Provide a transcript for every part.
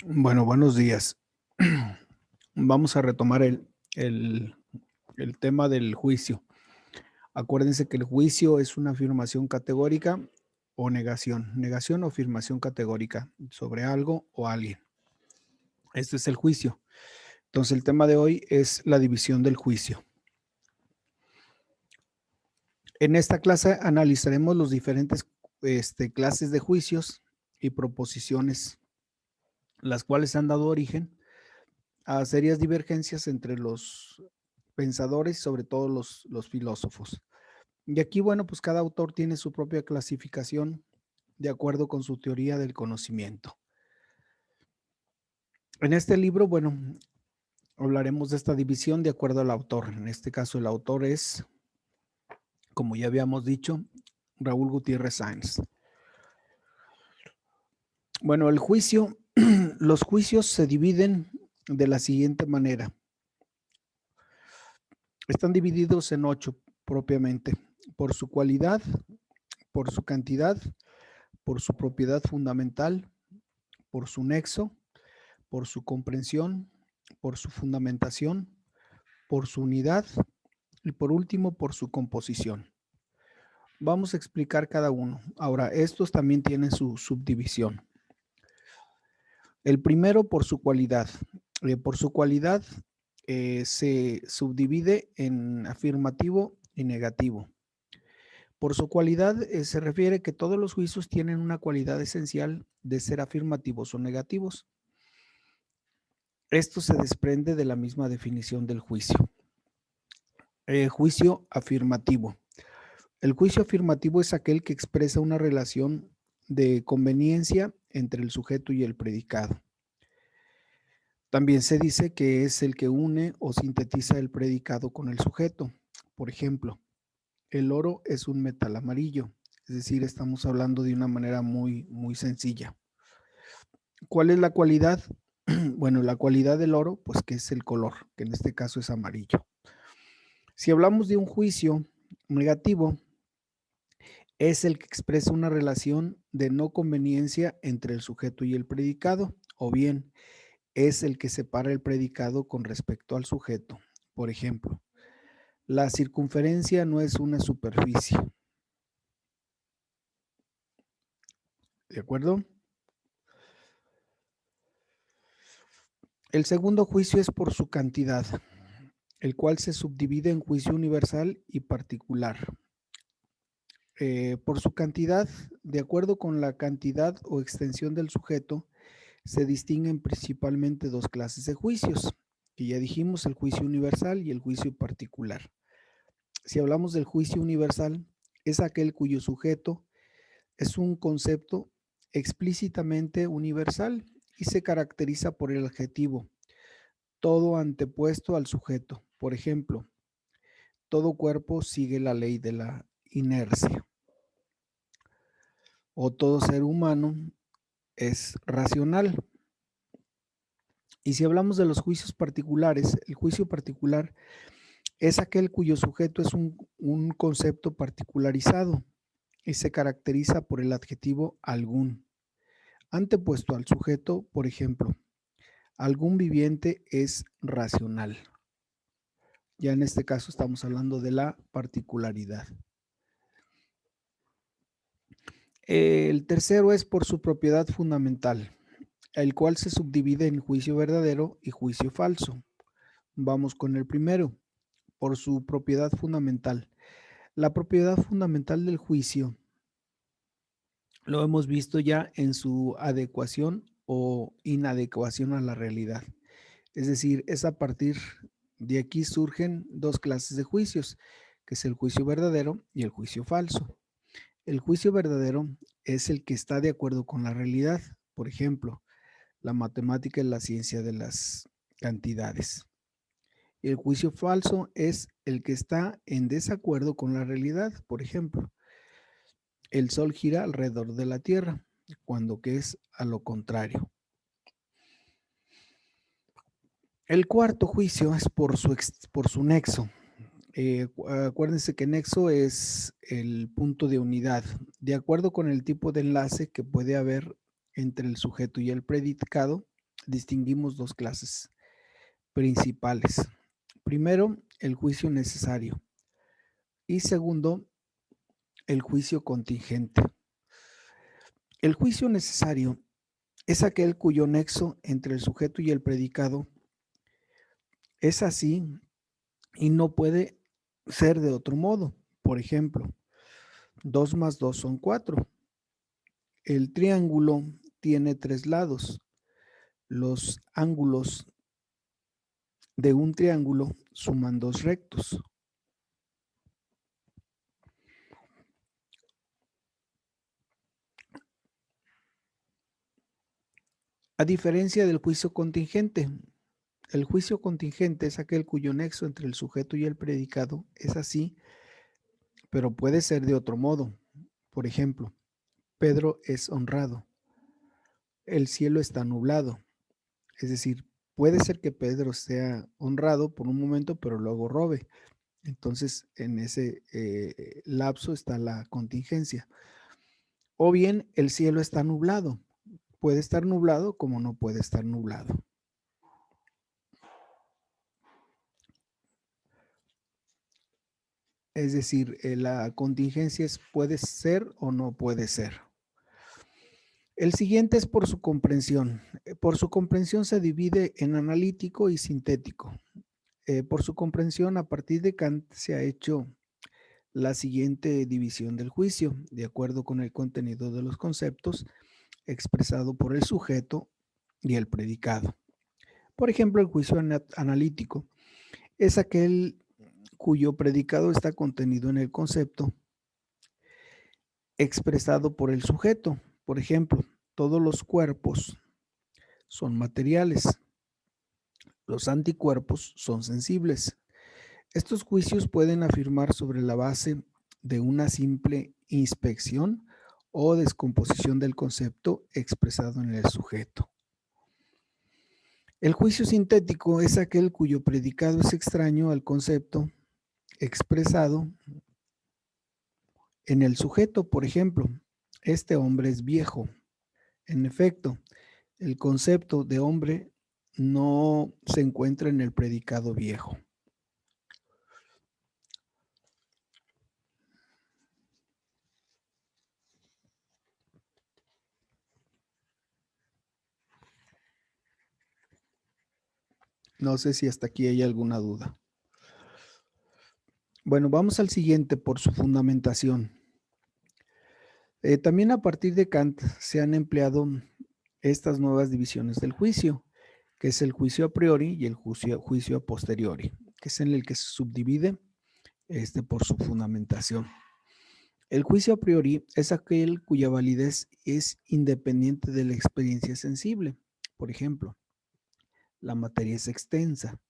Bueno, buenos días. Vamos a retomar el, el tema del juicio. Acuérdense que el juicio es una afirmación categórica o negación. Negación o afirmación categórica sobre algo o alguien. Este es el juicio. Entonces, el tema de hoy es la división del juicio. En esta clase analizaremos los diferentes clases de juicios y proposiciones, las cuales han dado origen a serias divergencias entre los pensadores, sobre todo los filósofos. Y aquí, bueno, pues cada autor tiene su propia clasificación de acuerdo con su teoría del conocimiento. En este libro, bueno, hablaremos de esta división de acuerdo al autor. En este caso, el autor es, como ya habíamos dicho, Raúl Gutiérrez Sáenz. Bueno, el juicio, los juicios se dividen de la siguiente manera. Están divididos en 8 propiamente, por su cualidad, por su cantidad, por su propiedad fundamental, por su nexo, por su comprensión, por su fundamentación, por su unidad y por último por su composición. Vamos a explicar cada uno. Ahora, estos también tienen su subdivisión. El primero por su cualidad. Por su cualidad se subdivide en afirmativo y negativo. Por su cualidad se refiere que todos los juicios tienen una cualidad esencial de ser afirmativos o negativos. Esto se desprende de la misma definición del juicio. Juicio afirmativo. El juicio afirmativo es aquel que expresa una relación de conveniencia entre el sujeto y el predicado. También se dice que es el que une o sintetiza el predicado con el sujeto. Por ejemplo, el oro es un metal amarillo, es decir, estamos hablando de una manera muy sencilla. ¿Cuál es la cualidad? Bueno, la cualidad del oro, pues que es el color, que en este caso es amarillo. Si hablamos de un juicio negativo, es el que expresa una relación de no conveniencia entre el sujeto y el predicado, o bien es el que separa el predicado con respecto al sujeto. Por ejemplo, la circunferencia no es una superficie. ¿De acuerdo? El segundo juicio es por su cantidad, el cual se subdivide en juicio universal y particular. Por su cantidad, de acuerdo con la cantidad o extensión del sujeto, se distinguen principalmente dos clases de juicios, que ya dijimos, el juicio universal y el juicio particular. Si hablamos del juicio universal, es aquel cuyo sujeto es un concepto explícitamente universal y se caracteriza por el adjetivo, todo antepuesto al sujeto. Por ejemplo, todo cuerpo sigue la ley de la inercia, o todo ser humano es racional. Y si hablamos de los juicios particulares, el juicio particular es aquel cuyo sujeto es un concepto particularizado y se caracteriza por el adjetivo algún, antepuesto al sujeto. Por ejemplo, algún viviente es racional. Ya en este caso estamos hablando de la particularidad. El tercero es por su propiedad fundamental, el cual se subdivide en juicio verdadero y juicio falso. Vamos con el primero, por su propiedad fundamental. La propiedad fundamental del juicio lo hemos visto ya en su adecuación o inadecuación a la realidad. Es decir, es a partir de aquí surgen dos clases de juicios, que es el juicio verdadero y el juicio falso. El juicio verdadero es el que está de acuerdo con la realidad. Por ejemplo, la matemática es la ciencia de las cantidades. El juicio falso es el que está en desacuerdo con la realidad. Por ejemplo, el Sol gira alrededor de la Tierra, cuando que es a lo contrario. El cuarto juicio es por su nexo. Acuérdense que nexo es el punto de unidad, de acuerdo con el tipo de enlace que puede haber entre el sujeto y el predicado. distinguimos dos clases principales. Primero, el juicio necesario y segundo, el juicio contingente. El juicio necesario es aquel cuyo nexo entre el sujeto y el predicado es así y no puede ser de otro modo. Por ejemplo, 2 más 2 son 4. El triángulo tiene 3 lados. Los ángulos de un triángulo suman 2 rectos. A diferencia del juicio contingente, el juicio contingente es aquel cuyo nexo entre el sujeto y el predicado es así, pero puede ser de otro modo. Por ejemplo, Pedro es honrado, el cielo está nublado. Es decir, puede ser que Pedro sea honrado por un momento, pero luego robe. Entonces, en ese lapso está la contingencia. O bien, el cielo está nublado. Puede estar nublado como no puede estar nublado. Es decir, la contingencia puede ser o no puede ser. El siguiente es por su comprensión. Por su comprensión se divide en analítico y sintético. Por su comprensión, a partir de Kant se ha hecho la siguiente división del juicio, de acuerdo con el contenido de los conceptos expresado por el sujeto y el predicado. Por ejemplo, el juicio analítico es aquel cuyo predicado está contenido en el concepto expresado por el sujeto. Por ejemplo, todos los cuerpos son materiales, los anticuerpos son sensibles. Estos juicios pueden afirmar sobre la base de una simple inspección o descomposición del concepto expresado en el sujeto. El juicio sintético es aquel cuyo predicado es extraño al concepto expresado en el sujeto. Por ejemplo, este hombre es viejo. En efecto, el concepto de hombre no se encuentra en el predicado viejo. No sé si hasta aquí hay alguna duda. Bueno, vamos al siguiente por su fundamentación. También a partir de Kant se han empleado estas nuevas divisiones del juicio, que es el juicio a priori y el juicio a posteriori, que es en el que se subdivide por su fundamentación. El juicio a priori es aquel cuya validez es independiente de la experiencia sensible. Por ejemplo, la materia es extensa.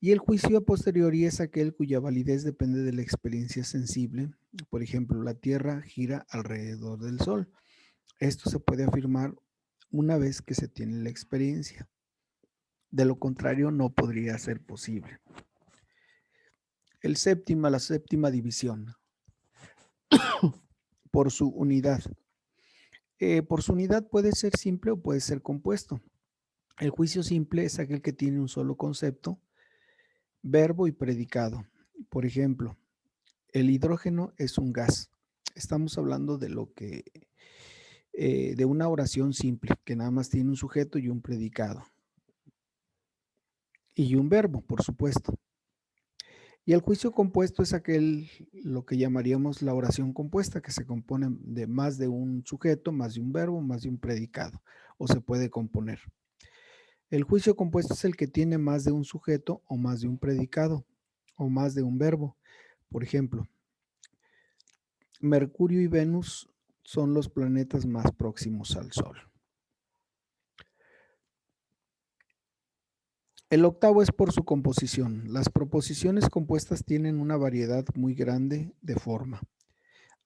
Y el juicio a posteriori es aquel cuya validez depende de la experiencia sensible. Por ejemplo, la Tierra gira alrededor del Sol. Esto se puede afirmar una vez que se tiene la experiencia. De lo contrario, no podría ser posible. La séptima división, por su unidad. Por su unidad puede ser simple o puede ser compuesto. El juicio simple es aquel que tiene un solo concepto, verbo y predicado. Por ejemplo, el hidrógeno es un gas. Estamos hablando de de una oración simple, que nada más tiene un sujeto y un predicado. Y un verbo, por supuesto. Y el juicio compuesto es lo que llamaríamos la oración compuesta, que se compone de más de un sujeto, más de un verbo, más de un predicado, o se puede componer. El juicio compuesto es el que tiene más de un sujeto o más de un predicado o más de un verbo. Por ejemplo, Mercurio y Venus son los planetas más próximos al Sol. El octavo es por su composición. Las proposiciones compuestas tienen una variedad muy grande de forma.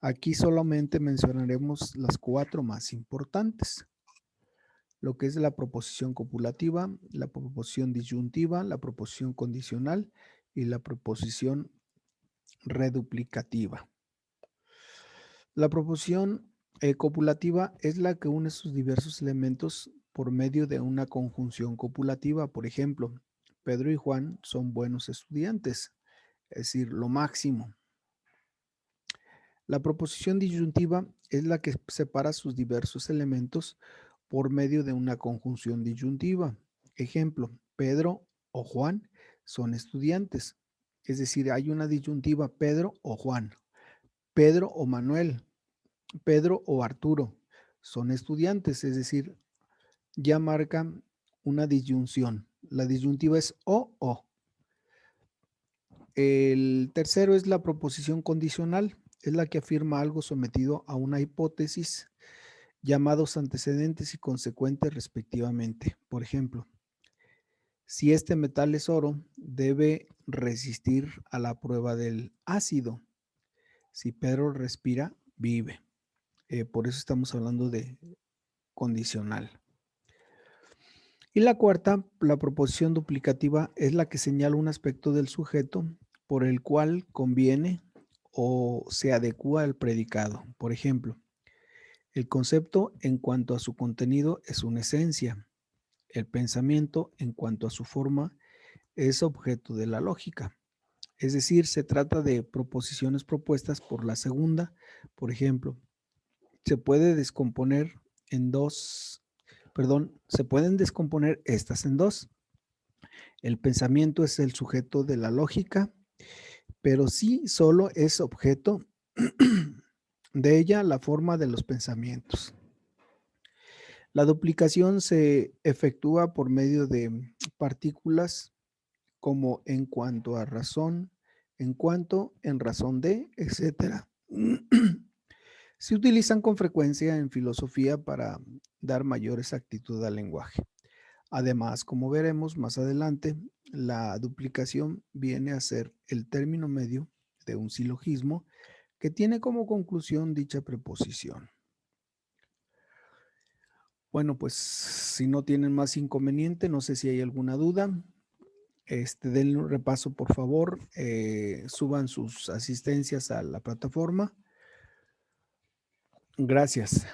Aquí solamente mencionaremos las 4 más importantes. Lo que es la proposición copulativa, la proposición disyuntiva, la proposición condicional y la proposición reduplicativa. La proposición copulativa es la que une sus diversos elementos por medio de una conjunción copulativa. Por ejemplo, Pedro y Juan son buenos estudiantes, es decir, lo máximo. La proposición disyuntiva es la que separa sus diversos elementos por medio de una conjunción disyuntiva. Ejemplo, Pedro o Juan son estudiantes. Es decir, hay una disyuntiva Pedro o Juan, Pedro o Manuel, Pedro o Arturo son estudiantes. Es decir, ya marcan una disyunción. La disyuntiva es o. El tercero es la proposición condicional. Es la que afirma algo sometido a una hipótesis, llamados antecedentes y consecuentes respectivamente. Por ejemplo, si este metal es oro, debe resistir a la prueba del ácido. Si Pedro respira, vive. Por eso estamos hablando de condicional. Y la cuarta, la proposición duplicativa, es la que señala un aspecto del sujeto por el cual conviene o se adecua al predicado. Por ejemplo, el concepto en cuanto a su contenido es una esencia. El pensamiento en cuanto a su forma es objeto de la lógica. Es decir, se trata de proposiciones propuestas por la segunda. Por ejemplo, se puede descomponer en dos, se pueden descomponer estas en dos. El pensamiento es el sujeto de la lógica, pero sí solo es objeto de ella la forma de los pensamientos. La duplicación se efectúa por medio de partículas como en cuanto a razón, en cuanto, en razón de, etcétera. Se utilizan con frecuencia en filosofía para dar mayor exactitud al lenguaje. Además, como veremos más adelante, la duplicación viene a ser el término medio de un silogismo que tiene como conclusión dicha preposición. Bueno, pues si no tienen más inconveniente, no sé si hay alguna duda. Denle un repaso, por favor. Suban sus asistencias a la plataforma. Gracias.